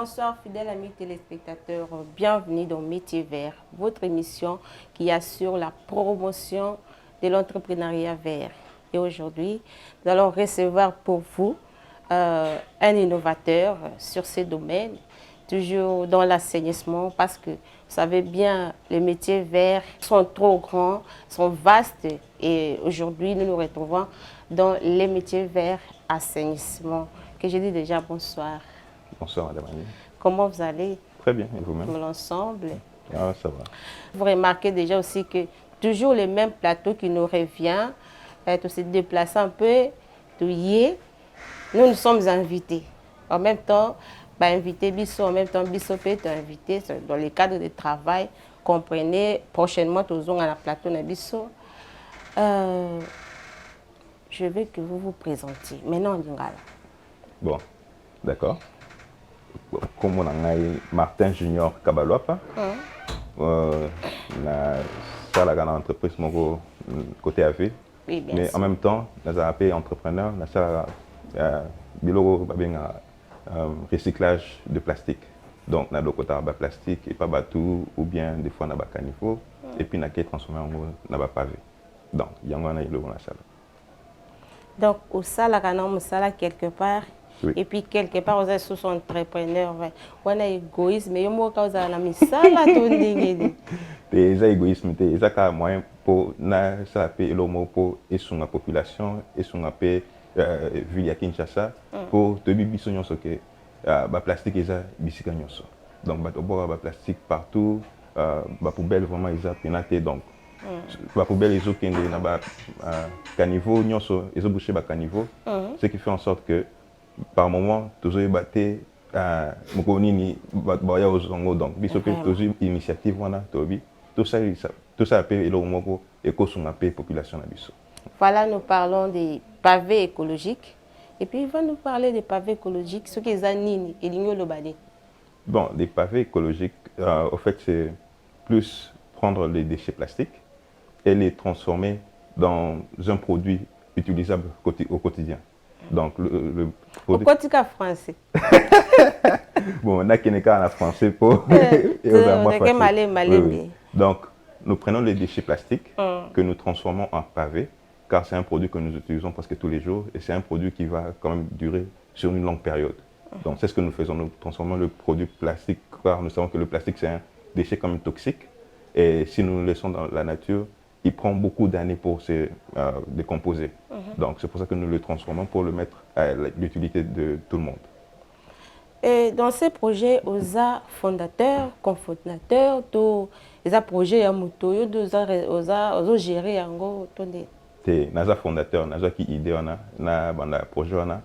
Bonsoir fidèles amis téléspectateurs, bienvenue dans Métier Vert, votre émission qui assure la promotion de l'entrepreneuriat vert. Et aujourd'hui, nous allons recevoir pour vous un innovateur sur ce domaine, toujours dans l'assainissement, parce que vous savez bien, les métiers verts sont trop grands, sont vastes, et aujourd'hui nous nous retrouvons dans les métiers verts assainissement. Que je dis déjà bonsoir. Bonsoir Madame Annie. Comment vous allez? Très bien, et vous-même? L'ensemble. Ah, ça va. Vous remarquez déjà aussi que toujours le même plateau qui nous revient, tout se déplacer un peu, nous sommes invités. En même temps, invité Bisso, en même temps Bisso peut être invité dans le cadre de travail. Comprenez, prochainement, nous allons à la plateau de Bisso. Je veux que vous vous présentiez. Maintenant, on Lingala. Bon, d'accord. Comme on a Martin Junior Kabaloapa, na sala gana entreprise mon côté AV, oui, mais sûr. En même temps, nous avons appelé entrepreneur, na sala bilo recyclage de plastique. Donc, na lokota ba plastique et pas bateau ou bien des fois na ba caniveau et puis na qui transformer en na ba pavé. Donc, il y a un ilo na sala. Donc, au sala gana on sala quelque part. Oui. Et puis, quelque part, vous êtes sous entrepreneur. On a égoïsme, mais vous avez mis ça là, tout le des égoïsmes, des moyens pour la population et son appel ville à Kinshasa pour te bisogno ce que le plastique est bisika nyonso. Donc, le plastique partout, la poubelle vraiment est pénalité. Donc, la poubelle est au caniveau, nyonso, ils ont bouché le caniveau, ce qui fait en sorte que par moment, toujours batté Mokonini, Baya Ozongo, donc, toujours initiative, tout ça appelle le mot éco-sous-appel population d'Abisso. Voilà, nous parlons des pavés écologiques. Et puis, il va nous parler des pavés écologiques, ce qui est Zanini et l'Igno Lobadé. Bon, les pavés écologiques, au fait, c'est plus prendre les déchets plastiques et les transformer dans un produit utilisable au quotidien. Donc, le produit... Au quotidien français. Bon, on a qu'un cas en français pour... Donc, nous prenons les déchets plastiques que nous transformons en pavés, car c'est un produit que nous utilisons presque tous les jours et c'est un produit qui va quand même durer sur une longue période. Donc, c'est ce que nous faisons. Nous transformons le produit plastique, car nous savons que le plastique, c'est un déchet quand même toxique. Et si nous le laissons dans la nature, il prend beaucoup d'années pour se décomposer. Donc, c'est pour ça que nous le transformons pour le mettre à l'utilité de tout le monde. Et dans ces projets, aux fondateurs, cofondateurs, les projets à moto, aux gérer en gros, c'est naza fondateur, naza qui idée on a, na banda projet on a.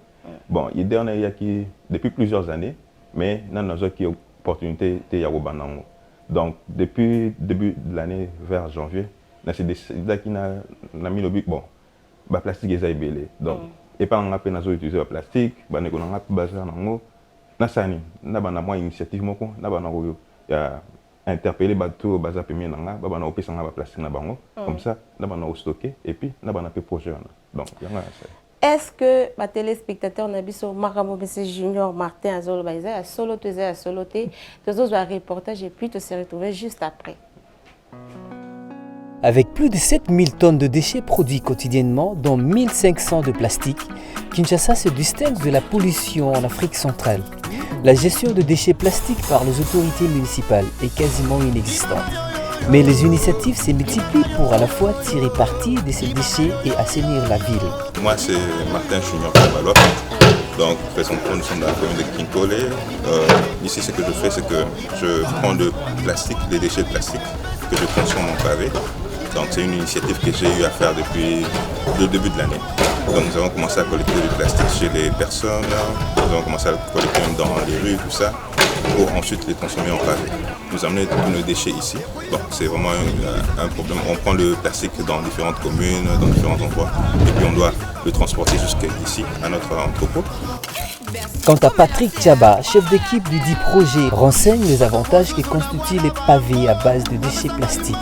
Bon, idée on a qui depuis plusieurs années, mais naza qui opportunité te ya banango. Donc, depuis début de l'année vers janvier, c'est des qui n'a mis le but bon. Le plastique est belé. Donc, et pas on a peine à utiliser le plastique, on a bazar nango. Na sani, na bana moi initiative moko, na bana royo ya interpeller bateau bazar premier nanga, ba bana opesa nga ba plastique na bango. Comme ça, na bana stocker et puis na bana pe projet on a. Donc, il y a ça. Est-ce que les téléspectateurs Nabiso Maramo BC Junior Martin Azolo Baïza a soloté à soloté, tous autres reportage et puis te se retrouver juste après. Avec plus de 7000 tonnes de déchets produits quotidiennement, dont 1500 de plastique, Kinshasa se distingue de la pollution en Afrique centrale. La gestion de déchets plastiques par les autorités municipales est quasiment inexistante. Mais les initiatives se multiplient pour à la fois tirer parti de ces déchets et assainir la ville. Moi, c'est Martin Junior Kabaloapa. Donc, présentement, nous sommes dans la commune de Kinkole. Ici, ce que je fais, c'est que je prends le plastique, les déchets plastiques que je transforme en pavé. Donc, c'est une initiative que j'ai eu à faire depuis le début de l'année. Donc, nous avons commencé à collecter du plastique chez les personnes. Nous avons commencé à le collecter même dans les rues, tout ça, pour ensuite les transformer en pavé. Nous amenons tous nos déchets ici. Donc, c'est vraiment un problème. On prend le plastique dans différentes communes, dans différents endroits, et puis on doit le transporter jusqu'ici, à notre entrepôt. Quant à Patrick Tchaba, chef d'équipe du dit projet, renseigne les avantages que constituent les pavés à base de déchets plastiques.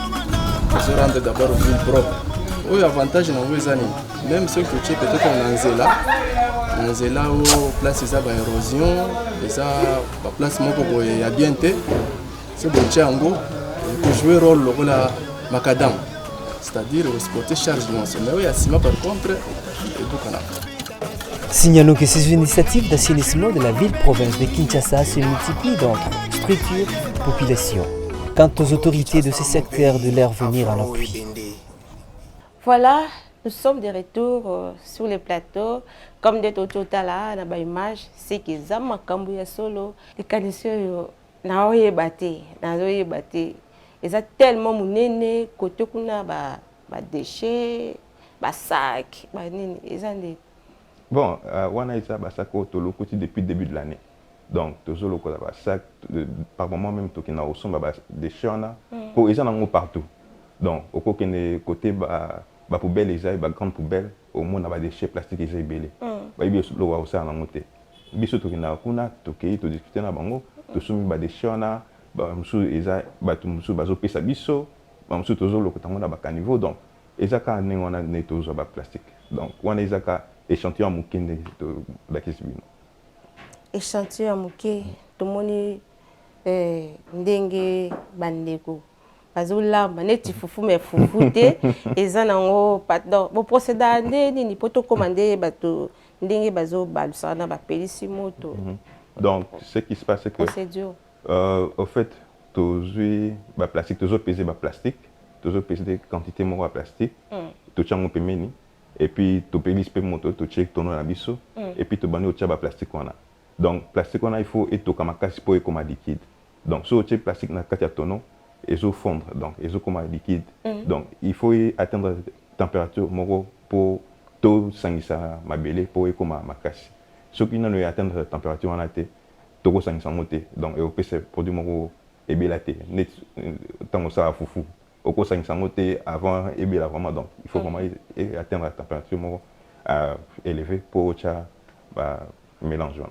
Je rentre d'abord au ville propre. Oui, avantage dans vos années. même ceux que tu es peut-être en nzela ou place eza ba érosion eza ba place moko boye ya bien te c'est bon tchango pour jouer rôle lokola macadam c'est-à-dire sporter charge nyonso mais oui asima par contre et bukana. Signalons que ces initiatives d'assainissement de la ville-province de Kinshasa se multiplient d'entre structures, populations. Quant aux autorités de ces secteurs de leur venir en appui. Voilà, nous sommes de retour sur le plateau. Comme des totala na ba image, c'est que zama kambuya solo, les canisseurs na oyebate, na oyebate. Et ça tellement munene côté kuna ba déchets, ba sac, ba nini, ezande. Bon, wana isa ba sac au tolo depuis le début de l'année. Donc toujours le côté ba sac par moment même to kina au son ba déchets na ko ezana ngo partout. Donc au côté ba poubelle eza ba grande poubelle au monde ba déchets plastiques eza belé. Ba ibi lo wa osa na ngote. Biso to kina kuna to kei to discuter na bango to sumi ba déchets na ba musu eza ba to musu bazo pesa biso ba musu toujours le côté ngona ba caniveau donc eza ka nengona ne toujours ba plastique. Donc wana eza ka échantillon mukende to bakisibino. Échantillon muke to moni ndenge bandeko bazolamba neti fufu me fufu te eza nango pardon bo procédé ndeni ni poto commander bato ndenge bazo balusa na ba pelisi moto. Donc ce qui se passe c'est que procédure au fait toujours ba plastique toujours peser ba plastique toujours peser quantité mo ba plastique to chango pemeni et puis to pelis pe moto to check tono na biso et puis to bandi o tchaba plastique wana. Donc plastique wana il faut eto kamakasi po ekoma liquide. Donc so check plastique na kati ya tono et zo fondre donc et zo comme liquide. Donc il faut atteindre température moko pour to sangisa mabele pour ekoma makasi. Ce qui n'a atteindre température en été to ko sangisa moté donc et au PC produit moko ebelate net tango ça fufu au ko sangisa moté avant ebela vraiment donc il faut vraiment atteindre la température moko élevée pour cha ba mélange là.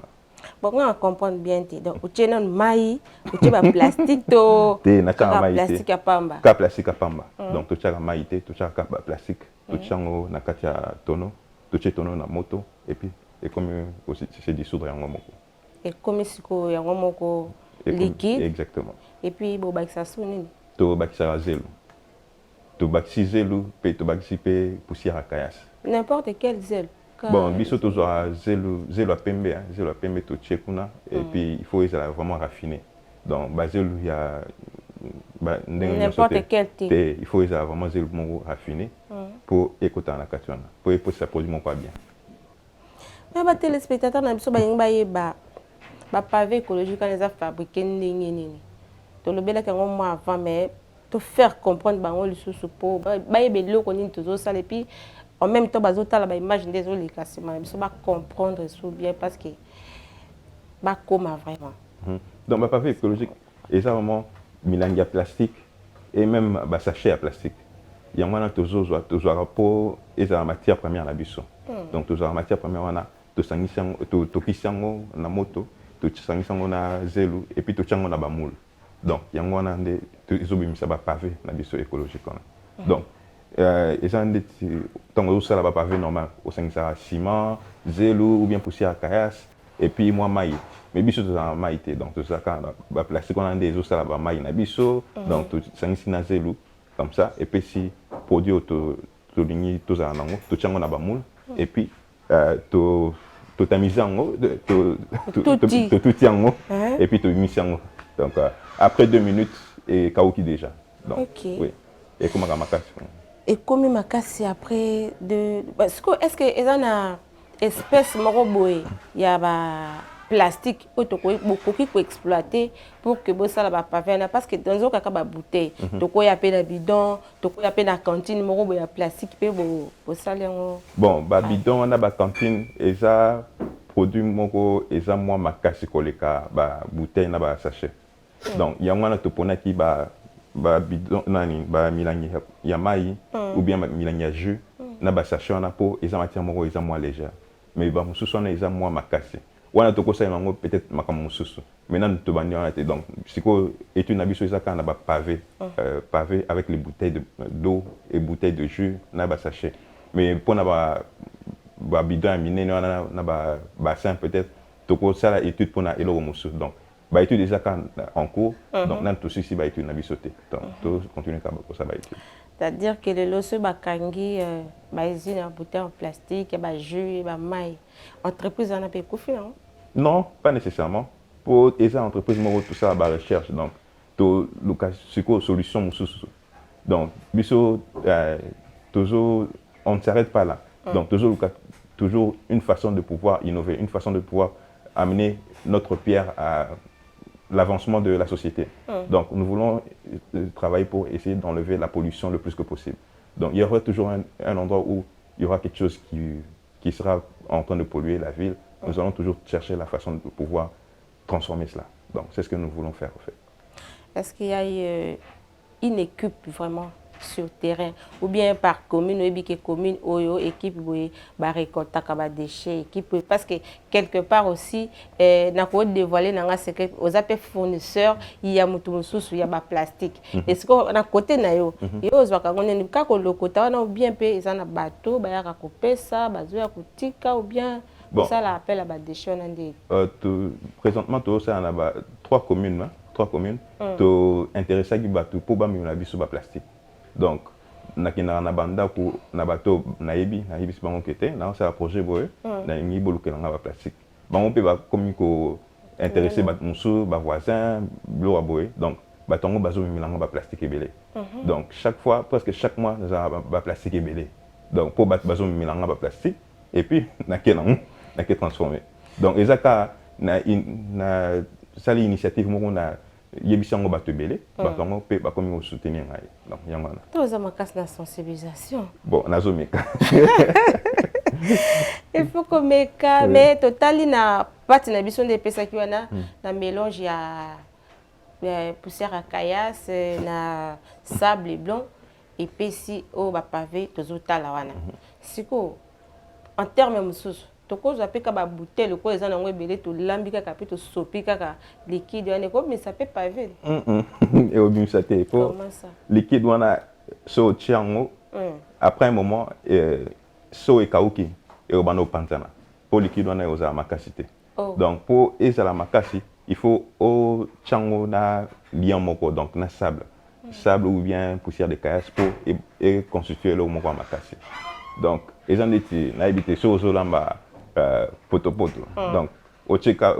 Bon, on comprend bien. Donc, tu as un maïs, tu as un plastique, tu as un plastique à pamba. Ka plastique à pamba. Donc, tu as un maïs, tu as un plastique, tu as un nakatia tono, tu as tono na moto, et puis, et comme aussi, c'est dissoudre en moko. Et comme si tu as un moko liquide. Exactement. Et puis, bon, ça sonne. Tu as zélo. Tu as zélo, puis tu as poussière à caillasse. N'importe quel zèle. Bon, biso toujours zélo à pembe, zélo à pembe to tchekuna et puis il faut vraiment raffiner. Donc zélo il y a n'importe quel type. Il faut vraiment zélo raffiné pour écouter la question pour que ça produise mon pas bien. Mais les téléspectateurs na biso ba pavé écologique quand les a fabriqué ndenge nini. To lobela kango moi avant mais to faire comprendre bango le sous pour ba yebelo ko nini tozo sala et puis en même temps, ils ont l'image des autres ils sont comprendre bien parce que bah comment vraiment. Donc ma pavé écologique, et ça vraiment milangia plastique et même bah sachet à plastique. Il y a moins toujours rapport et la matière première la biso. Donc toujours la matière première on a to sangisango to kisango na moto, to sangisango na zelu et puis to chango na ba moule. Donc il y a moins de ils ont mis ça ba pavé na biso écologique on. Donc et ça tant que ça là pavé normal au sein ça ciment zélo ou bien poussière à caillasse et puis moi maïs mais biso tout ça maïté donc tout ça quand ba plastique on a des os ça là ba maïs na biso donc tout ça ici na zélo comme ça et puis si produit to ligni tout ça nango tout chango na ba moule et puis to tamisango tout tiango et puis to misango donc après 2 minutes et kaoki déjà donc oui et comment ramasser. Et comme ma casse après de parce que est-ce que ils ont une espèce moroboé il y a plastique beaucoup qui peut exploiter pour que bon ça là pas faire parce que dans un cas ba bouteille to ko ya pe na bidon to ko ya pe na cantine moroboé ya plastique pe bo ça bon ba bidon on a ba cantine et ça produit moko et ça moi ma casse koleka ba bouteille na ba sachet donc il y a moi na to pona qui ba bidon nani ba milangi ya mai ou bien milangi ya jus na ba sachet na po eza matière moko eza moins légère mais ba mususu na eza moins makasi wana to ko sa mango peut-être makam mususu maintenant to bandi on était donc siko étude na biso eza kana ba pavé pavé avec les bouteilles d'eau et bouteilles de jus na ba sachet mais pour na bidon à miner na bassin peut-être toko ça la étude pour na elo musu donc ba étude déjà en cours donc nan tout ceci ba étude na bisoté donc tout continuer comme ça ba étude. C'est-à-dire que le loso bakangi ba usine en bouteille en plastique ba jus ba mai entreprise en a peu kofi non? Non, pas nécessairement. Pour les entreprises, tout ça, la recherche. Donc, tout le solution. Donc, toujours, on ne s'arrête pas là. Donc, toujours une façon de pouvoir innover, une façon de pouvoir amener notre pierre à l'avancement de la société. Donc, nous voulons travailler pour essayer d'enlever la pollution le plus que possible. Donc, il y aura toujours un endroit où il y aura quelque chose qui sera en train de polluer la ville. Nous allons toujours chercher la façon de pouvoir transformer cela. Donc, c'est ce que nous voulons faire, en fait. Est-ce qu'il y a une équipe vraiment sur terrain ou bien par commune ou bien commune ou équipe bah récolte des déchets équipe parce que quelque part aussi n'a pas dévoilé dans secret aux appels fournisseurs il y a mutumusous il y a ba plastique est-ce que na côté na yo yo zwa kangone ni kako lokota na bien pe ça na bateau ba ya kope ça bazo ya kutika ou bien bon ça l'appel à ba déchets ndé présentement tout ça on a trois communes to intéressé qui bateau pour ba mi na biso ba plastique. Donc, nakina na banda ku na bato naibi bango kete na ça projet boye na ngi boluke na ba plastique bango pe ba komi ko intéressé bat musu ba voisin blo boye donc batongo bazo milanga ba plastique ebele donc chaque fois presque chaque mois na ba plastique ebele donc pour bazo milanga ba plastique et puis na ke transformer donc ezaka na ça l'initiative mo na yebisango bato belé batongo pe ba komi soutenir ngai donc yangana tous ma casse la sensibilisation bon nazomeka il faut que meka mais totali na parti na biso de pesa ki wana na mélange ya poussière à caillasse na sable blanc et puis si au ba pavé tozotala wana siko en termes mususu toko za peka ba bouteille ko eza nango ebele to lambika ka pe to sopi kaka liquide wana ko mais ça peut pas vivre et au bien ça te faut liquide wana so tiango après un moment so e kauki et au bano pantana pour liquide wana oza makasité donc pour eza la makasi il faut au tiango na liant moko donc na sable ou bien poussière de caillasse pour et constituer le moko makasi donc les gens disent na habité so lamba poto donc au cheka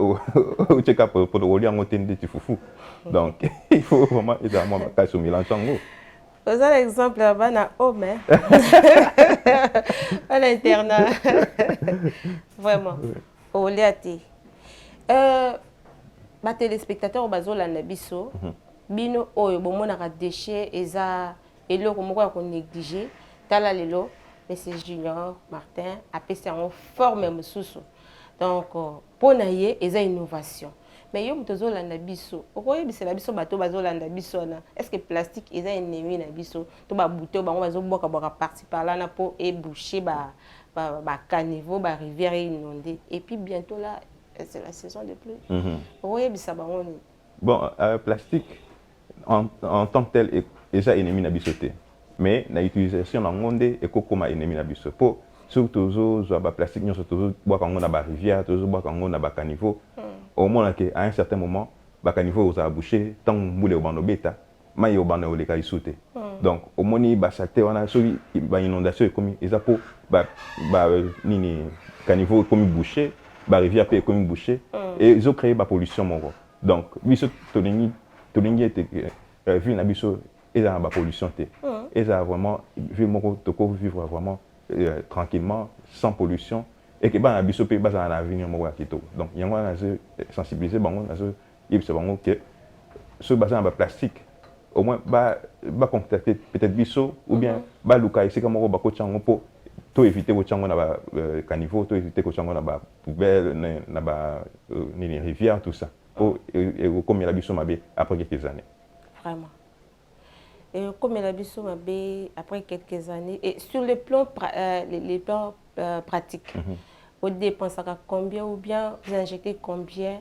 poto oli en otende ti fufu donc il faut vraiment évidemment makasi au mélange sango vous avez l'exemple là-bas na homme à l'internat vraiment au liati ba téléspectateurs bazolanda biso bino oyo bomonaka déchet eza eloko moko ya ko négliger tala lelo Monsieur Junior Martin a passé en forme mususu donc pour naie eza innovation mais yo mtozo landa biso okoye bisela biso bato bazolanda biso na est-ce que plastique eza ennemi na biso to ba bouteille bango bazoboka boka parti par là na pour éboucher ba caniveau ba rivière inondée et puis bientôt là c'est la saison de pluie okoye bisa bango ni bon plastique en tant que tel déjà ennemi na biso te mais na utilisation na ngonde et kokoma ennemi na biso po surtout zo ba plastique nyonso tozo boka kango na ba rivière tozo boka kango na ba caniveau au moins que à un certain moment ba caniveau oza boucher tant mbule obano beta mai obano oleka isute donc au moni ba saleté wana so ba inondation ekomi eza po ba nini caniveau ekomi boucher ba rivière pe ekomi boucher et zo créer ba pollution moko donc biso tolingi ete ville na biso et la pollution et ça vraiment vivre vraiment tranquillement sans pollution et que bah biso pe basa na avenir mo kito donc yango na sensibiliser bango na so yebisa bango que ce bassin en plastique au moins ba contacter peut-être biso ou bien ba luka ici comme ba ko chango po to éviter ko chango na ba caniveau to éviter ko chango na ba poubelle na ba ni rivière tout ça pour comme la biso mabe après quelques années vraiment. Et comme elle a vu sur après quelques années, et sur les plans pratiques, vous dépensez à combien ou bien vous injectez combien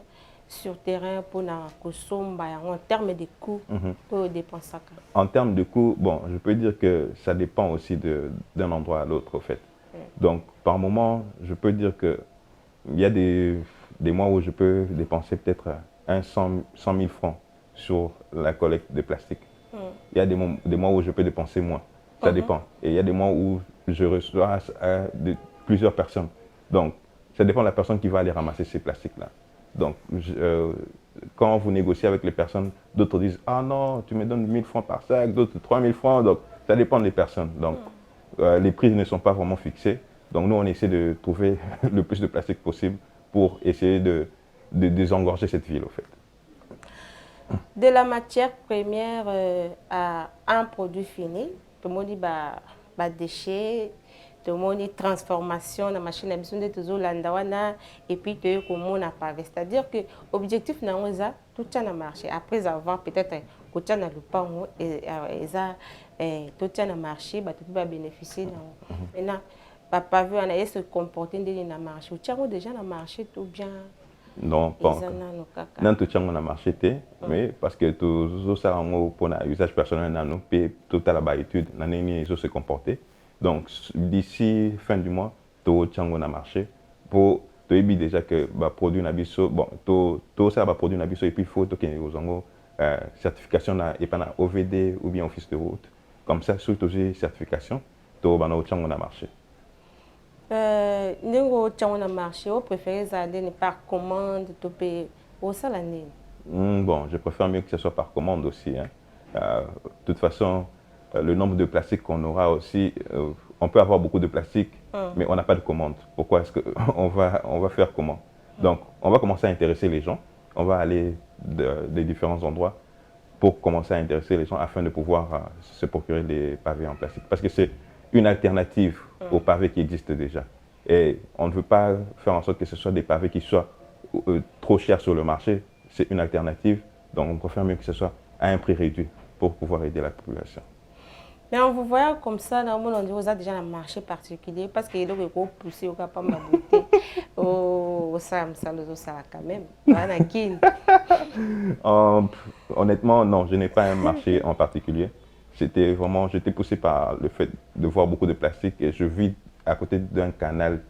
sur terrain pour en termes de coûts pour dépenser. En termes de coûts, bon, je peux dire que ça dépend aussi d'un endroit à l'autre, au fait. Donc, par moment, je peux dire qu'il y a des mois où je peux dépenser peut-être 100 000 francs sur la collecte de plastique. Il y a des mois où je peux dépenser moins. Ça dépend. Et il y a des mois où je reçois plusieurs personnes. Donc, ça dépend de la personne qui va aller ramasser ces plastiques-là. Donc, quand vous négociez avec les personnes, d'autres disent « Ah non, tu me donnes 1000 francs par sac, d'autres 3000 francs. » Donc, ça dépend des personnes. Donc, les prix ne sont pas vraiment fixés. Donc, nous, on essaie de trouver le plus de plastique possible pour essayer de désengorger cette ville, au fait. De la matière première à un produit fini, tout le monde dit déchets, tout le monde dit transformation dans la machine à besoin de toujours l'andawana et puis tu es comme on a pas. C'est-à-dire que l'objectif n'est pas tout ça a marché. Après avoir peut-être que tu as le pain et tout ça a marché, tu peux bénéficier. Maintenant, papa veut en se comporter dans le marché. Tu as déjà dans le marché tout bien. Non, pas encore. Non, tout on a marché, mais parce que tout ça pour un usage personnel, tout à la étude, nous se comporter. Donc, d'ici fin du mois, tout on a marché pour te dire déjà que produit nabiso, bon, tout ça va produire nabiso et puis il faut que nous certification et pas OVD ou bien office de route. Comme ça, surtout certification, tout on a marché. Nous avons marché, vous préférez aller par commande, au salaire? Bon, je préfère mieux que ce soit par commande aussi. Hein. De toute façon, le nombre de plastiques qu'on aura aussi, on peut avoir beaucoup de plastique, mais on n'a pas de commande. Pourquoi est-ce qu'on va faire comment? Donc, on va commencer à intéresser les gens. On va aller des différents endroits pour commencer à intéresser les gens afin de pouvoir se procurer des pavés en plastique. Parce que c'est une alternative aux pavés qui existent déjà. Et on ne veut pas faire en sorte que ce soit des pavés qui soient trop chers sur le marché. C'est une alternative, donc on préfère mieux que ce soit à un prix réduit pour pouvoir aider la population. Mais en vous voyant comme ça, dans le monde, on dit vous avez déjà un marché particulier parce qu'il y a des gens qui poussent au cap à ma beauté. Oh, ça quand même. Honnêtement, non, je n'ai pas un marché en particulier. J'étais poussé par le fait de voir beaucoup de plastique et je vis à côté d'un canal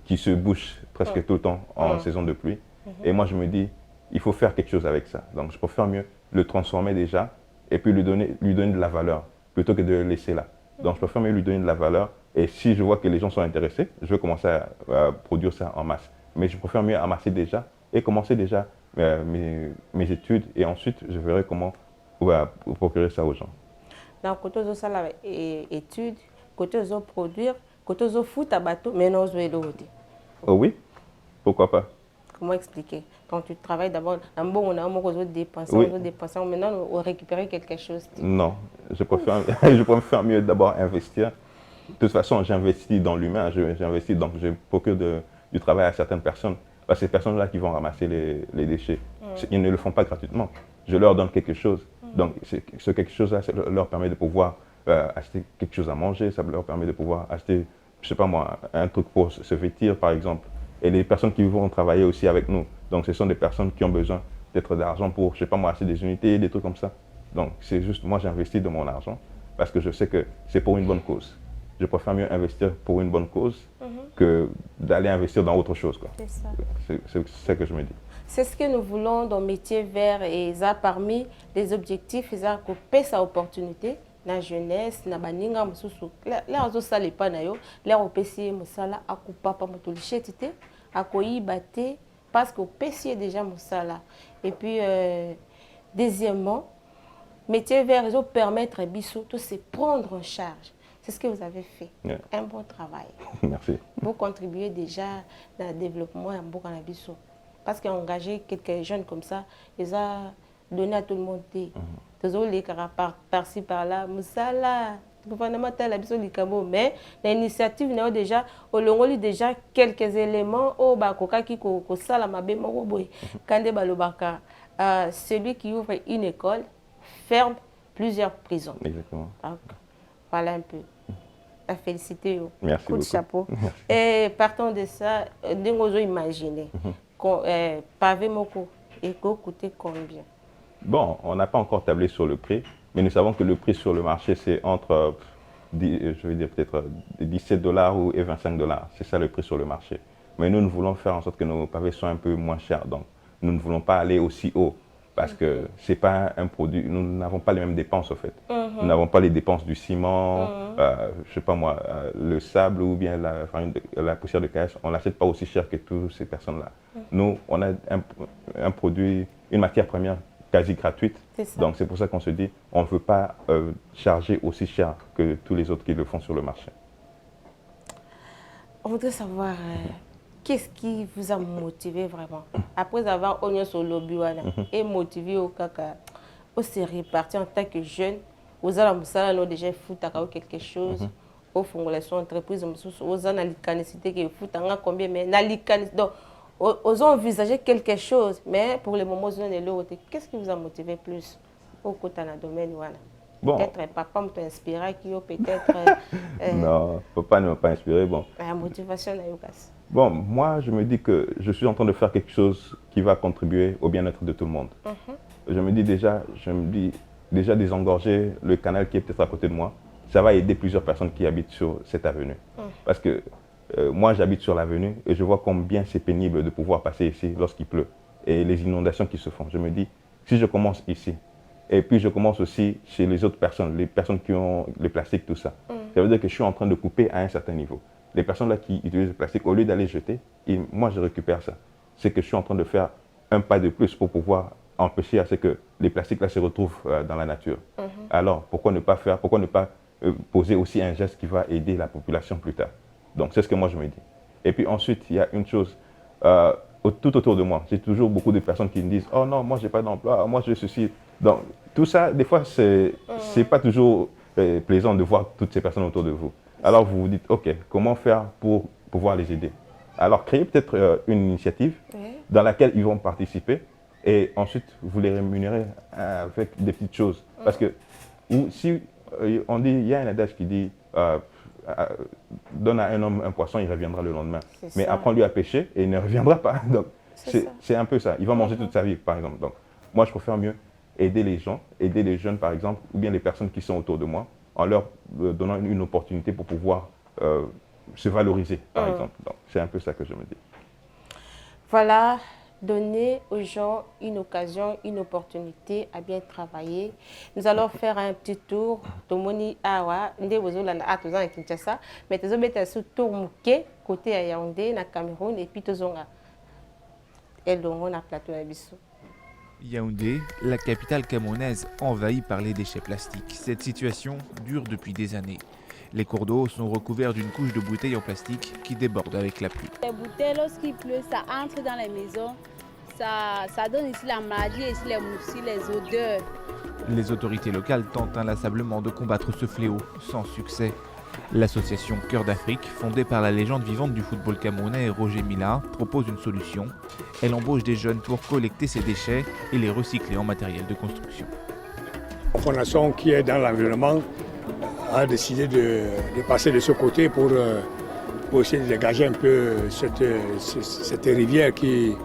qui se bouche presque tout le temps en saison de pluie. Et moi, je me dis, il faut faire quelque chose avec ça. Donc, je préfère mieux le transformer déjà et puis lui donner de la valeur plutôt que de le laisser là. Donc, je préfère mieux lui donner de la valeur et si je vois que les gens sont intéressés, je vais commencer à produire ça en masse. Mais je préfère mieux amasser déjà et commencer déjà mes études et ensuite, je verrai comment procurer ça aux gens. Donc, quand on a des études, quand on produire, quand on fout à bateau, mais non, on doit oui, pourquoi pas. Comment expliquer? Quand tu travailles d'abord, on a dépenser, maintenant on récupère quelque chose. Non, je préfère mieux d'abord investir. De toute façon, j'investis dans l'humain, j'investis, donc je procure du travail à certaines personnes. Parce que ces personnes-là qui vont ramasser les déchets, ils ne le font pas gratuitement. Je leur donne quelque chose. Donc, ce quelque chose-là, ça leur permet de pouvoir acheter quelque chose à manger, ça leur permet de pouvoir acheter, je sais pas moi, un truc pour se vêtir, par exemple. Et les personnes qui vont travailler aussi avec nous, donc ce sont des personnes qui ont besoin peut-être d'argent pour, je sais pas moi, acheter des unités, des trucs comme ça. Donc, c'est juste, moi, j'investis de mon argent parce que je sais que c'est pour une bonne cause. Je préfère mieux investir pour une bonne cause que d'aller investir dans autre chose. C'est ça que je me dis. C'est ce que nous voulons dans Métier Vert et ça parmi les objectifs, ça couper sa opportunité na jeunesse na baninga mususu. Là on ça les pas na yo, là on pesier musala akupa pa motolichete akoyibate parce que pesier déjà musala. Et puis deuxièmement, Métier Vert ils permettre biso de se prendre en charge. C'est ce que vous avez fait. Yeah. Un bon travail. Merci. Vous contribuez déjà dans le développement en Bokanabiso. Parce qu'engager quelques jeunes comme ça, ils ont donné à tout le monde. Toujours les caractères par-ci par-là, Moussala, gouvernement tel abiso likabo, mais l'initiative n'a déjà au long déjà quelques éléments au bakoka qui ko sala mabe moko boy. Kande balobaka, celui qui ouvre une école ferme plusieurs prisons. Exactement. Donc, voilà un peu. À féliciter. Merci beaucoup. Coup de chapeau. Et partons de ça, nous imaginer pavé moko et que coûtait combien? Bon, on n'a pas encore tablé sur le prix, mais nous savons que le prix sur le marché, c'est entre, je vais dire peut-être 17 dollars et 25 dollars. C'est ça le prix sur le marché. Mais nous voulons faire en sorte que nos pavés soient un peu moins chers. Donc, nous ne voulons pas aller aussi haut parce que ce n'est pas un produit, nous n'avons pas les mêmes dépenses au fait. Nous n'avons pas les dépenses du ciment, je sais pas moi, le sable ou bien la poussière de caisse, on ne l'achète pas aussi cher que toutes ces personnes-là. Nous, on a un produit, une matière première quasi gratuite. Donc c'est pour ça qu'on se dit, on ne veut pas charger aussi cher que tous les autres qui le font sur le marché. On voudrait savoir qu'est-ce qui vous a motivé vraiment après avoir oignon sur le lobby et motivé au caca, au se répartir en tant que jeune, aux alamoussala déjà foutu quelque chose, au fond de son entreprise, aux analycanicité qui foutu combien mais donc aux envisagé quelque chose, mais pour le moment, vous avez l'autre. Qu'est-ce qui vous a motivé plus au côté dans le domaine? Bon. Peut-être papa m'a inspiré, peut-être. Non, papa ne m'a pas inspiré. Bon. La motivation, bon, moi, je me dis que je suis en train de faire quelque chose qui va contribuer au bien-être de tout le monde. Je me dis déjà désengorger le canal qui est peut-être à côté de moi, ça va aider plusieurs personnes qui habitent sur cette avenue. Parce que moi, j'habite sur l'avenue et je vois combien c'est pénible de pouvoir passer ici lorsqu'il pleut et les inondations qui se font. Je me dis, si je commence ici, et puis je commence aussi chez les autres personnes, les personnes qui ont le plastique, tout ça, ça veut dire que je suis en train de couper à un certain niveau. Les personnes là qui utilisent le plastique, au lieu d'aller jeter, et moi je récupère ça. C'est que je suis en train de faire un pas de plus pour pouvoir empêcher à ce que les plastiques là se retrouvent dans la nature. Alors, pourquoi ne pas poser aussi un geste qui va aider la population plus tard? Donc, c'est ce que moi, je me dis. Et puis ensuite, il y a une chose, tout autour de moi, j'ai toujours beaucoup de personnes qui me disent « Oh non, moi, je n'ai pas d'emploi, moi, je suis... » Donc, tout ça, des fois, c'est pas toujours plaisant de voir toutes ces personnes autour de vous. Alors, vous vous dites « Ok, comment faire pour pouvoir les aider ?» Alors, créez peut-être une initiative dans laquelle ils vont participer et ensuite, vous les rémunérez avec des petites choses. Parce que si on dit, il y a un adage qui dit donne à un homme un poisson, il reviendra le lendemain. Mais apprends-lui à pêcher et il ne reviendra pas. Donc, c'est un peu ça. Il va manger toute sa vie, par exemple. Donc, moi, je préfère mieux aider les gens, aider les jeunes, par exemple, ou bien les personnes qui sont autour de moi, en leur donnant une opportunité pour pouvoir se valoriser, par exemple. Donc, c'est un peu ça que je me dis. Voilà. Donner aux gens une occasion, une opportunité à bien travailler. Nous allons faire un petit tour. Tomoni awa, ndé wozolanda a tozanga Kinshasa, mais tozobeta sous tour muke côté à Yaoundé na Cameroun et puis tozonga elongo na plateau ya biso. Yaoundé, la capitale camerounaise envahie par les déchets plastiques. Cette situation dure depuis des années. Les cours d'eau sont recouverts d'une couche de bouteilles en plastique qui débordent avec la pluie. Les bouteilles, lorsqu'il pleut, ça entre dans les maisons. Ça donne ici la maladie, ici les moussis, les odeurs. Les autorités locales tentent inlassablement de combattre ce fléau, sans succès. L'association Cœur d'Afrique, fondée par la légende vivante du football camerounais Roger Mila, propose une solution. Elle embauche des jeunes pour collecter ces déchets et les recycler en matériel de construction. La fondation qui est dans l'environnement a décidé de passer de ce côté pour essayer de dégager un peu cette rivière qui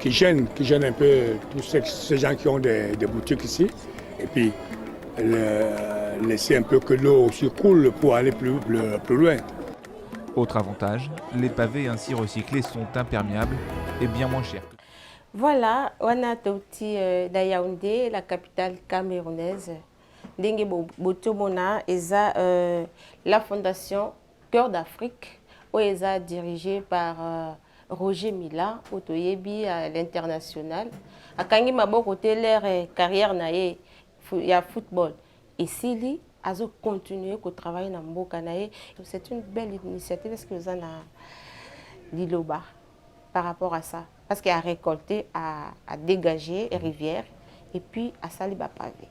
gêne un peu tous ces gens qui ont des boutiques ici. Et puis laisser un peu que l'eau aussi coule pour aller plus loin. Autre avantage, les pavés ainsi recyclés sont imperméables et bien moins chers. Voilà, on a Toti Yaoundé, la capitale camerounaise. Dengue Botomona, la fondation Cœur d'Afrique, où elle est dirigée par Roger Mila, Otoyebi à l'international. À Kangi Maboko, leur carrière il y a football. Et Sili, a continué à travailler dans Mboka. C'est une belle initiative parce que vous en avez l'Iloba par rapport à ça. Parce qu'il a récolté, à dégager les rivières et puis à saliba pavé.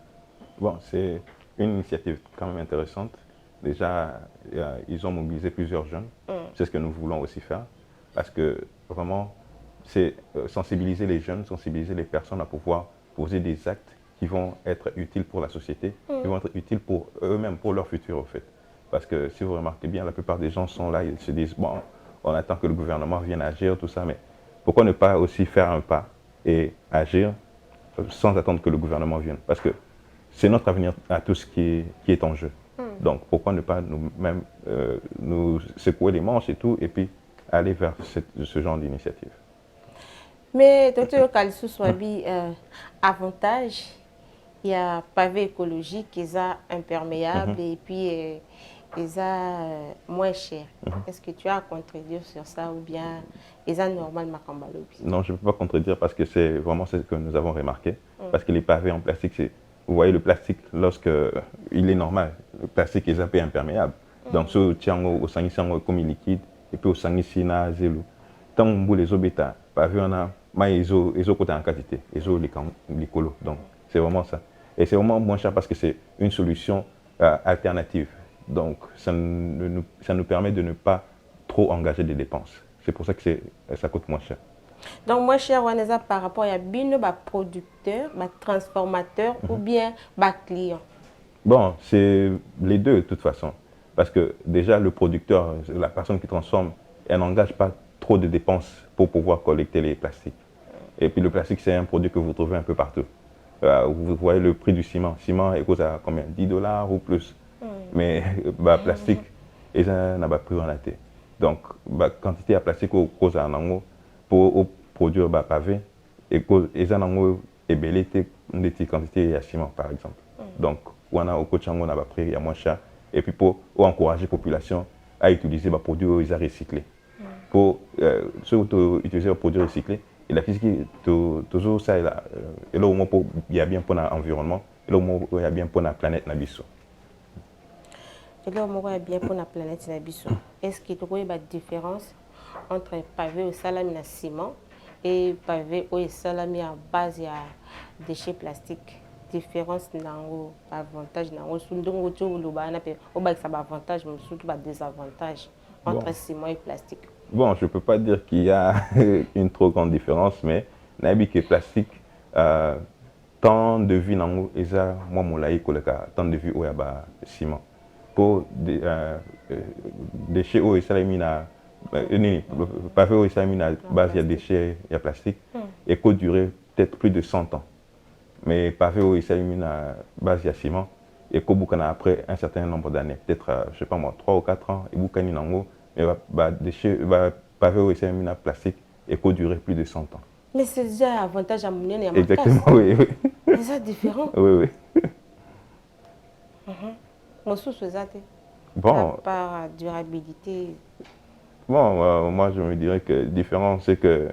Bon, c'est une initiative quand même intéressante. Déjà, ils ont mobilisé plusieurs jeunes. C'est ce que nous voulons aussi faire. Parce que vraiment, c'est sensibiliser les jeunes, sensibiliser les personnes à pouvoir poser des actes qui vont être utiles pour la société, qui vont être utiles pour eux-mêmes, pour leur futur, en fait. Parce que si vous remarquez bien, la plupart des gens sont là, ils se disent, bon, on attend que le gouvernement vienne agir, tout ça, mais pourquoi ne pas aussi faire un pas et agir sans attendre que le gouvernement vienne? Parce que c'est notre avenir à tous qui est en jeu. Donc pourquoi ne pas nous-mêmes nous secouer les manches et tout, et puis aller vers ce genre d'initiative? Mais docteur Kalsou Swabi, avantage, il y a pavé écologique, ils sont imperméables et puis ils sont moins cher. Est-ce que tu as à contredire sur ça ou bien ils sont normal Makambalo? Non, je ne peux pas contredire parce que c'est vraiment ce que nous avons remarqué. Parce que les pavés en plastique, vous voyez le plastique, lorsque il est normal, le plastique est un peu imperméable. Donc, ce tiango au sangi comme liquide et puis au sangi sina zélo. Tant que les obétas, pavé on a mais ils ont côté en quantité, ils ont les colos. Donc, c'est vraiment ça. Et c'est vraiment moins cher parce que c'est une solution alternative. Donc, ça nous permet de ne pas trop engager des dépenses. C'est pour ça que ça coûte moins cher. Donc, moins cher, on est par rapport à bien producteur, transformateur ou bien client? Bon, c'est les deux de toute façon. Parce que déjà, le producteur, la personne qui transforme, elle n'engage pas trop de dépenses pour pouvoir collecter les plastiques. Et puis le plastique, c'est un produit que vous trouvez un peu partout. Vous voyez le prix du ciment. Le ciment, il coûte à combien? 10 $ ou plus. Mais plastique, ils n'ont pas pris en athée. Donc, quantité de plastique cause à nango pour produire pavé et ils ont ébellité une quantité de ciment par exemple. Donc, on a au Kochango on a pris il y a moins cher et puis pour encourager la population à utiliser des produits recyclés. Pour utiliser les produits recyclés, et la physique toujours ça est là. Et là au moins il y a bien pour l'environnement, et là au moins il y a bien pour la planète Nabiso. Et là, on va bien pour la planète Nabiso. Est-ce qu'il y a une différence entre pavé au salami à ciment et pavé au salami à base de déchets plastiques? Différence dans l'avantage, dans l'avantage, mais surtout désavantage entre ciment et plastique. Bon, je ne peux pas dire qu'il y a une trop grande différence, mais nabi que plastique, tant de vie dans eza moi moulaï koleka tant de vie au yaba ciment. Pour déchets au salami na pavé au salami na base il y a déchets il y a plastique et peut durer peut-être plus de 100 ans. Mais pavé au salami na base il y a ciment et kobukana après un certain nombre d'années, peut-être je sais pas moi 3 ou 4 ans et bukani nango mais déchets pavé au salami na plastique et peut durer plus de 100 ans. Mais c'est déjà un avantage à mon et à ma exactement, oui, oui. C'est ça différent. Oui, oui. Bon. Par durabilité. Bon, moi je me dirais que différent, c'est que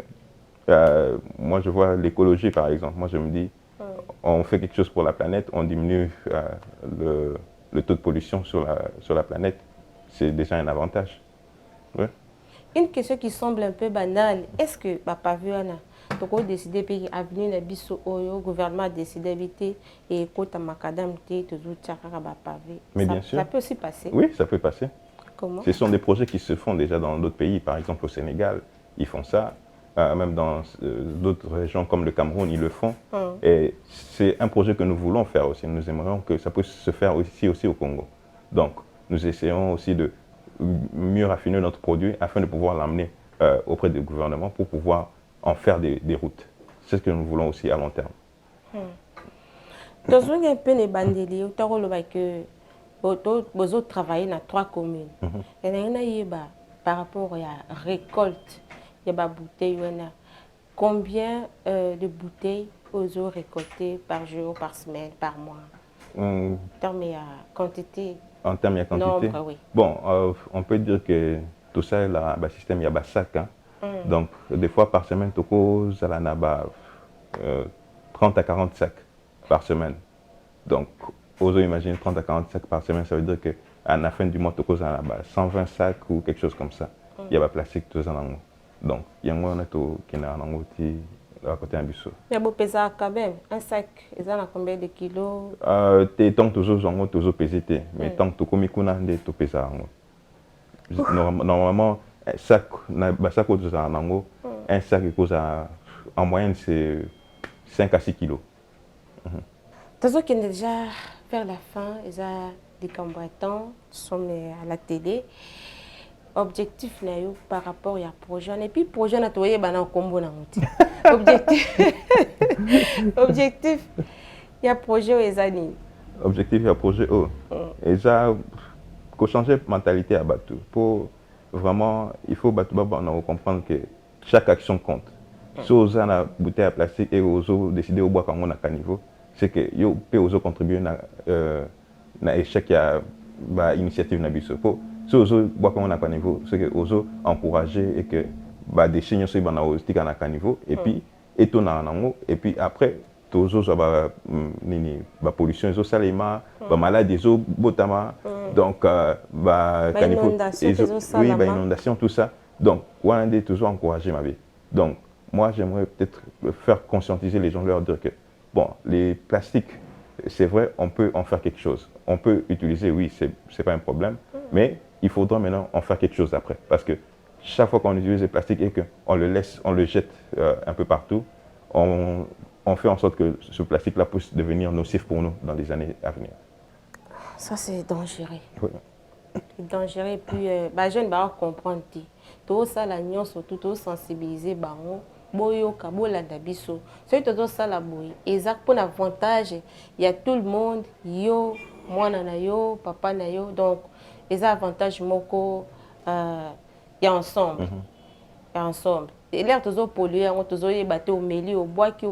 moi je vois l'écologie par exemple. Moi je me dis, on fait quelque chose pour la planète, on diminue le taux de pollution sur la planète. C'est déjà un avantage. Oui. Une question qui semble un peu banale, est-ce que Papa Vuana, tu as décidé de avenir le gouvernement a décidé d'éviter et que macadam mais bien sûr. Ça peut aussi passer. Oui, ça peut passer. Comment? Ce sont des projets qui se font déjà dans d'autres pays, par exemple au Sénégal, ils font ça. Même dans d'autres régions comme le Cameroun, ils le font. Et c'est un projet que nous voulons faire aussi. Nous aimerions que ça puisse se faire aussi au Congo. Donc, nous essayons aussi de mieux raffiner notre produit afin de pouvoir l'amener auprès du gouvernement pour pouvoir en faire des routes. C'est ce que nous voulons aussi à long terme. Dans un peu de bandelier, vous travaillez dans 3 communes. Et par rapport à la récolte, il y a des bouteilles. Combien de bouteilles vous avez récoltées par jour, par semaine, par mois? En termes de quantité. En termes de quantité? Nombre, oui. Bon, on peut dire que tout ça, le système, il y a des sacs. Hein. Donc, des fois par semaine, tu as 30 à 40 sacs par semaine. Donc, vous imaginez 30 à 40 sacs par semaine, ça veut dire qu'à la fin du mois, tu as 120 sacs ou quelque chose comme ça. Il y a des plastiques, tout ça. Donc, il y a un qui est à côté d'un bus. Mais vous pesez quand même un sac, ils ont combien de kilos? Tant que tu as pesé, mais tant que tu as pesé. Normalement, un sac en moyenne, c'est 5 à 6 kilos. Dans qui est déjà vers la fin, ils ont des combattants, nous sommes à la télé. objectif na yo par rapport à projet et puis projet na toye bana kombo na muti objectif objectif ya projet ezani objectif ya projet et ça faut changer mentalité à Batou pour vraiment il faut Batou comprendre que chaque action compte si on a une bouteille à plastique et on décider au bois quand on a caniveau c'est que yo peut aussi contribuer na échec ya ba initiative na biso pour si on boit quand on a caniveau c'est que on encourager et que ba des signes sur bana hostique na caniveau et puis étonnant nango et puis après tous autres ba nini ba pollution zo salema ba maladie zo botama donc ba caniveau oui ba inondation tout ça donc on a toujours encourager ma vie donc moi j'aimerais peut-être faire conscientiser les gens leur dire que bon les plastiques c'est vrai on peut en faire quelque chose on peut utiliser oui c'est pas un problème mais il faudra maintenant en faire quelque chose après parce que chaque fois qu'on utilise le plastique et qu'on le laisse on le jette un peu partout on fait en sorte que ce plastique-là puisse devenir nocif pour nous dans les années à venir. Ça, c'est dangereux. Oui. C'est dangereux. Et puis, les jeunes vont comprendre. Tout ça, la nuance, surtout, tout sensibiliser, boyoka, bolanda biso. C'est tout ça, la boy. Exact pour l'avantage, il y a tout le monde, yo, moi, na yo, papa, na yo. Donc, les avantages, moko, il y a ensemble. Il y a ensemble. Et l'air toujours pollué, on toujours y battu au milieu, au bois qui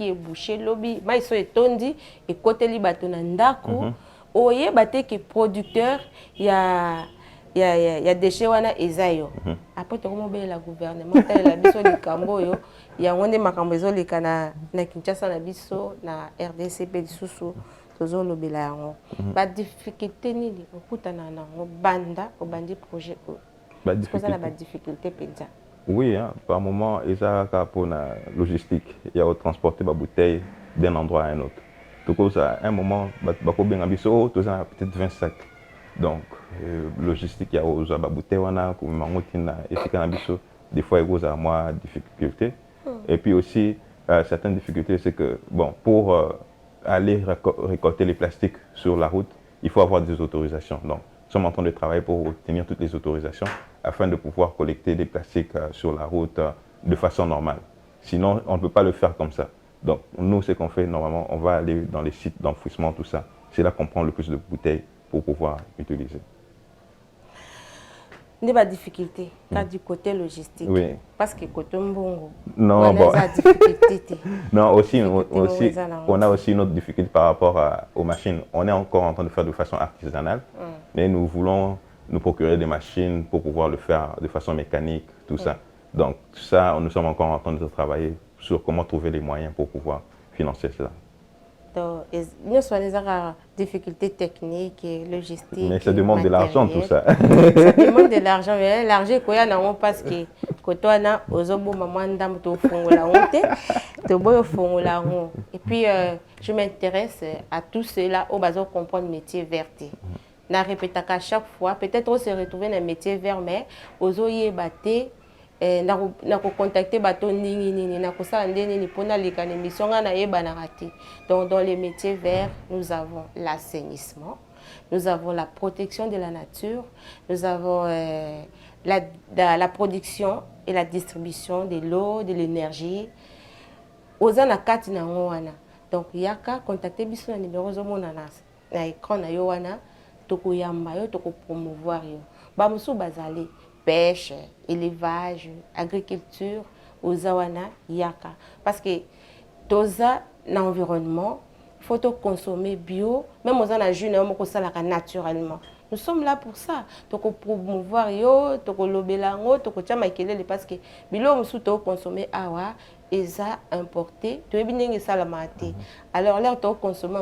est bouché, lobby. Mais ils sont étonnés et côté li battu nandaku. Au y battu qui producteur, il y a déchets wana ezayo. Après tout comment la gouvernement, la biso de Camboyo, il y a on des makambezo les kana na Kinshasa na biso na RDC pe disusu toujours lobela yango. Ba difficulté ni li okutana na banda au bandi projet. Ba difficulté penza. Oui, hein, par moment, il y a la logistique, il y a transporter la bouteille d'un endroit à un autre. Donc, à un moment, il y a peut-être 20 sacs. Donc, logistique, il y a la bouteille, des fois, il y a moins de difficultés. Et puis aussi, certaines difficultés, c'est que, bon, pour aller récolter les plastiques sur la route, il faut avoir des autorisations. Donc, nous sommes en train de travailler pour obtenir toutes les autorisations afin de pouvoir collecter des plastiques sur la route de façon normale. Sinon, on ne peut pas le faire comme ça. Donc, nous, ce qu'on fait, normalement, on va aller dans les sites d'enfouissement, tout ça. C'est là qu'on prend le plus de bouteilles pour pouvoir utiliser. Il y a des difficultés du côté logistique. Oui. Parce que côté mbongo, non, bon. Non, aussi, on a aussi une autre difficulté par rapport aux machines. On est encore en train de faire de façon artisanale, mais nous voulons nous procurer des machines pour pouvoir le faire de façon mécanique, tout ça. Donc, ça, nous sommes encore en train de travailler sur comment trouver les moyens pour pouvoir financer cela. Donc, nous avons des difficultés techniques et logistiques. Mais ça demande de l'argent, tout ça. Ça demande de l'argent. Mais l'argent, il y a parce que quand on a et puis, je m'intéresse à tout cela au besoin de comprendre le métier vert. Je répète à chaque fois, peut-être on se retrouve dans un métier vert, mais aux oyer batté. Na contacter bateau nini na kosala ndeni pona leka émission na yeba na raté. Donc dans les métiers verts, nous avons l'assainissement, nous avons la protection de la nature, nous avons la production et la distribution de l'eau, de l'énergie. Ozana kati na wana. Donc yaka contacter biso na numéro zo monana na écran na yo wana toko yamba yo toko promouvoir yo. Ba musu bazali pêche, élevage, agriculture, ozawana, yaka. Parce que dans l'environnement, il faut consommer bio, même aux anajune, on peut naturellement. Nous sommes là pour ça. Toko promouvoir yo, toko lobelango, toko tchamaikele parce que bilo musu to consommer awa, eza importé, to ebinenge salamate. Alors là to consommer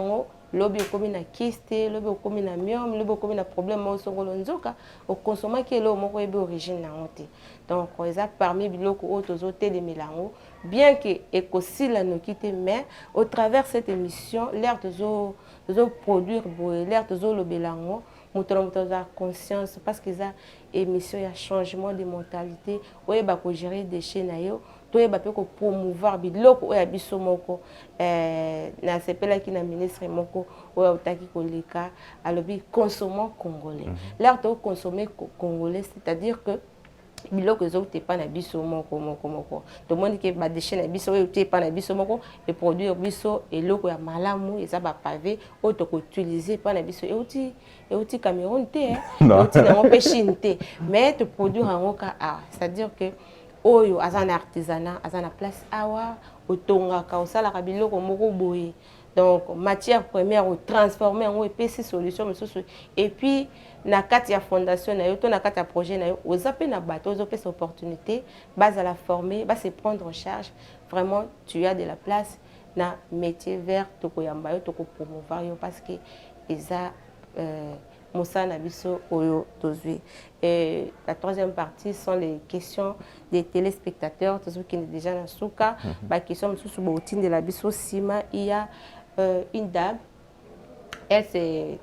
lobi okomi na kiste, lobi okomi na myome, lobi okomi na problème au songolo nzoka, au consommer qui est là moko ebe origine na honte. Donc eza parmi biloko autres autres de melango, bien que écosila no kite mais au travers cette émission l'air de produire l'air de lo belango la conscience parce qu'ils ont émission, il y a changement de mentalité. Oui, bah pour gérer des déchets naïo, toi bah pour promouvoir biloko ou abisso moko na sepela qui na ministre moko ou otaki koleka alobi consommons congolais. L'air de consommer congolais, c'est-à-dire que biloko ezokuta epai na biso moko tomoni ke badeshe na biso oyo te epai na biso moko eproduire biso eloko ya malamu eza bapave oyo tokoutilize epai na biso euti Cameroun te euti nango mpe Chine te mais toproduire yango ka awa, c'est-à-dire que oyo aza na artisanat aza na place awa otongaka osalaka biloko moko boye. Donc matière première ou transformer en EPC solution et puis na kati ya fondation na yo to na kati ya projet na yo ozape na bateau ozope cette opportunité base à la former base se prendre en charge vraiment tu as de la place na métier vert to koyamba yo to ko promouvoir yo parce que eza Moussa Nabiso Oyo Tozui. Et la troisième partie sont les questions des téléspectateurs, tous ceux qui sont déjà dans Souka. La question sous Boutine de la Bisso Sima, il y a une dame, elle c'est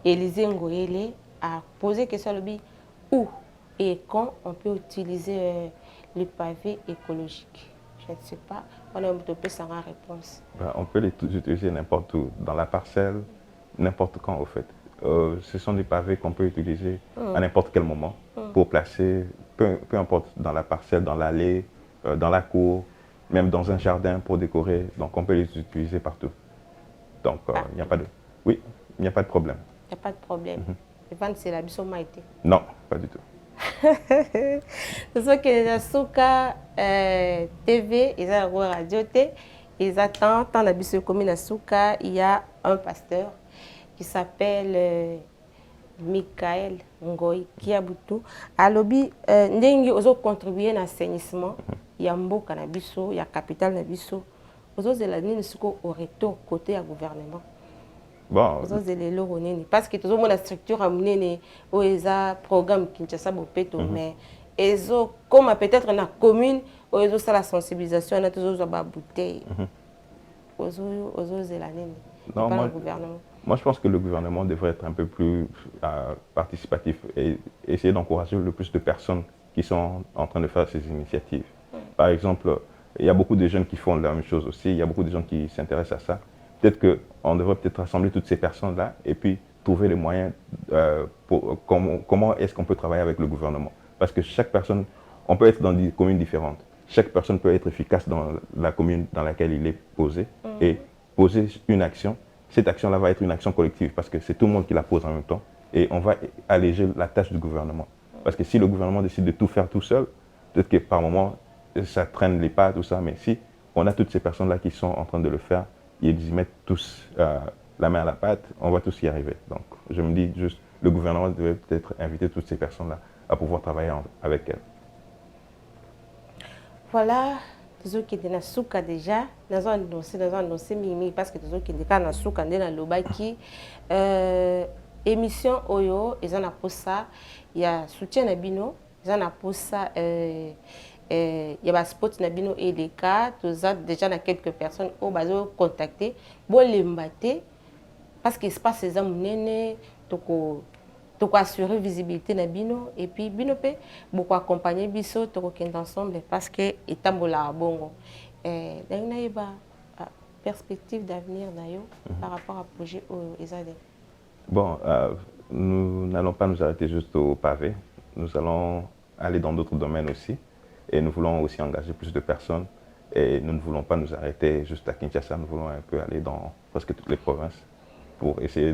Élisée Ngoyele, a posé question où et quand on peut utiliser les pavés écologiques. Je ne sais pas, on a un peu sans réponse. On peut les utiliser n'importe où, dans la parcelle, n'importe quand au fait. Ce sont des pavés qu'on peut utiliser à n'importe quel moment pour placer, peu importe, dans la parcelle, dans l'allée, dans la cour, même dans un jardin pour décorer. Donc on peut les utiliser partout. Donc il n'y a pas de... Oui, il n'y a pas de problème. Il n'y a pas de problème. Les ventes, c'est la bissomaïté. Non, pas du tout. C'est ce que la Souka TV, ils ont la radio, ils attendent dans la bisso commune à Souka, il y a un pasteur qui s'appelle Michael Ngoy Kiabutu. Alobi, ndengi ozo contribuer à l'assainissement. Il y a mboka na biso, il y a capital na biso. Ozo zelani suko au retour côté à gouvernement. Bon. Ozo zelelo oneni parce que tozo mona structure amunene o eza programme Kinshasa bopeto mais ezo comme peut-être na commune o ezo ça la sensibilisation na tozo ba bouteille. Ozo zelani. Non, pas le gouvernement. Moi, je pense que le gouvernement devrait être un peu plus participatif et essayer d'encourager le plus de personnes qui sont en train de faire ces initiatives. Par exemple, il y a beaucoup de jeunes qui font la même chose aussi, il y a beaucoup de gens qui s'intéressent à ça. Peut-être qu'on devrait peut-être rassembler toutes ces personnes-là et puis trouver les moyens pour comment est-ce qu'on peut travailler avec le gouvernement. Parce que chaque personne, on peut être dans des communes différentes. Chaque personne peut être efficace dans la commune dans laquelle il est posé et poser une action. Cette action-là va être une action collective parce que c'est tout le monde qui la pose en même temps et on va alléger la tâche du gouvernement. Parce que si le gouvernement décide de tout faire tout seul, peut-être que par moment, ça traîne les pas, tout ça, mais si on a toutes ces personnes-là qui sont en train de le faire, ils y mettent tous la main à la pâte, on va tous y arriver. Donc je me dis juste, le gouvernement devrait peut-être inviter toutes ces personnes-là à pouvoir travailler avec elles. Voilà. Toujours qui est dans souka déjà, nous avons annoncé mimi parce que toujours qui est dans souka dans le lobaki émission oyo ils en a pour ça il y a soutien na bino ils en a pour ça il y a spot na bino et les cas tous déjà na quelques personnes au bazo contacter bon les mbaté parce qu'il se passe ces amunene toko assurer visibilité na bino et puis bino pe beaucoup accompagner biso to kokenda ensemble parce que etambola bongo na yeba perspective d'avenir na yo par rapport à projet ezade. Bon, nous n'allons pas nous arrêter juste au pavé, nous allons aller dans d'autres domaines aussi et nous voulons aussi engager plus de personnes et nous ne voulons pas nous arrêter juste à Kinshasa, nous voulons un peu aller dans presque toutes les provinces pour essayer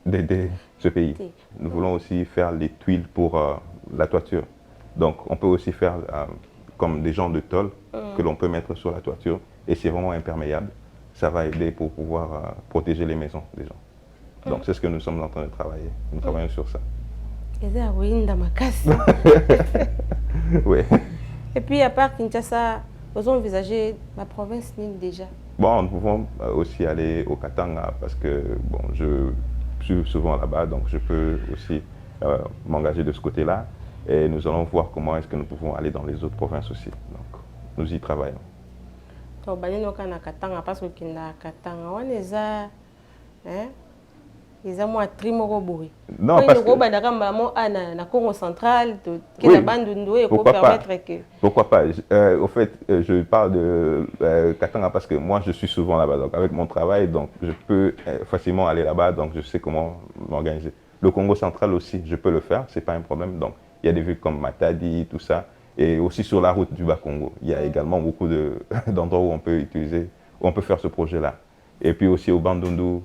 d'aider ce pays. Nous voulons aussi faire les tuiles pour la toiture. Donc on peut aussi faire comme des genres de tôle que l'on peut mettre sur la toiture et c'est vraiment imperméable. Ça va aider pour pouvoir protéger les maisons des gens. Donc c'est ce que nous sommes en train de travailler. Nous travaillons sur ça. Oui. Et puis à part Kinshasa, vous envisagez la province déjà? Bon, nous pouvons aussi aller au Katanga parce que bon, je suis souvent là-bas, donc je peux aussi m'engager de ce côté-là. Et nous allons voir comment est-ce que nous pouvons aller dans les autres provinces aussi. Donc, nous y travaillons. Donc, Katanga parce que Katanga, on est à, hein, Les amours à Trimoroboui. Non, parce que... Congo central, qui Oui, pour permettre que... Pourquoi pas? Au fait, je parle de Katanga parce que moi, je suis souvent là-bas. Donc, avec mon travail, donc, je peux facilement aller là-bas. Donc, je sais comment m'organiser. Le Congo central aussi, je peux le faire. C'est pas un problème. Donc, il y a des villes comme Matadi, tout ça. Et aussi sur la route du Bas-Congo. Il y a également beaucoup d'endroits où on peut utiliser, où on peut faire ce projet-là. Et puis aussi au Bandundu,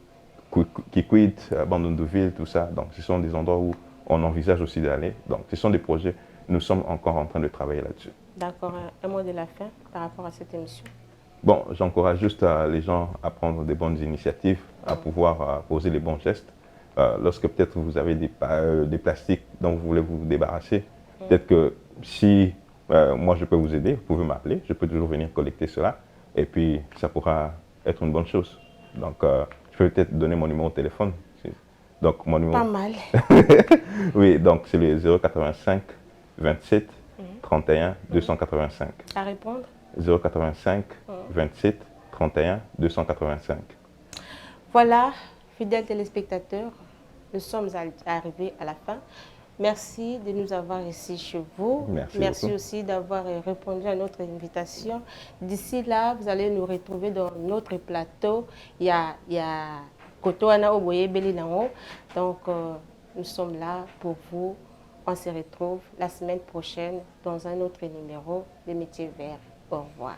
Kikwit, Bandundu-Ville, tout ça. Donc, ce sont des endroits où on envisage aussi d'aller. Donc, ce sont des projets, nous sommes encore en train de travailler là-dessus. D'accord. Un mot de la fin par rapport à cette émission? Bon, j'encourage juste les gens à prendre des bonnes initiatives, à pouvoir poser les bons gestes. Lorsque peut-être vous avez des plastiques dont vous voulez vous débarrasser, peut-être que si moi je peux vous aider, vous pouvez m'appeler, je peux toujours venir collecter cela. Et puis, ça pourra être une bonne chose. Donc, je peux peut-être donner mon numéro de téléphone. Donc, mon numéro... Pas mal. Oui, donc c'est le 085 27 31 285. À répondre? 085 27 31 285. Voilà, fidèles téléspectateurs, nous sommes arrivés à la fin. Merci de nous avoir ici chez vous. Merci aussi d'avoir répondu à notre invitation. D'ici là, vous allez nous retrouver dans notre plateau. Il y a Kotoana Oboye Belinango. Donc, nous sommes là pour vous. On se retrouve la semaine prochaine dans un autre numéro de Métiers Verts. Au revoir.